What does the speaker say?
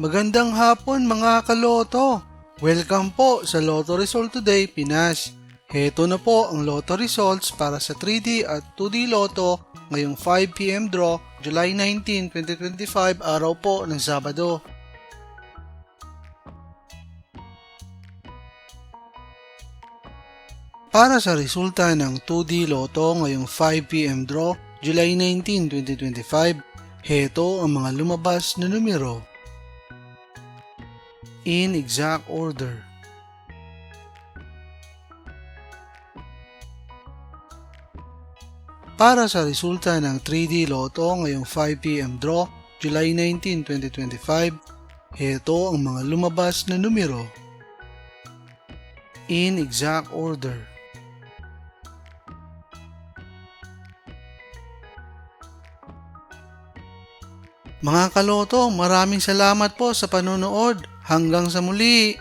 Magandang hapon mga kaloto! Welcome po sa Lotto Result Today Pinas. Heto na po ang Lotto results para sa 3D at 2D Lotto ngayong 5pm draw, July 19, 2025, araw po ng Sabado. Para sa resulta ng 2D Lotto ngayong 5pm draw, July 19, 2025, heto ang mga lumabas na numero. In exact order. Para sa resulta ng 3D Lotto ngayong 5pm draw, July 19, 2025, heto ang mga lumabas na numero. In exact order. Mga kaloto, maraming salamat po sa panonood. Hanggang sa muli!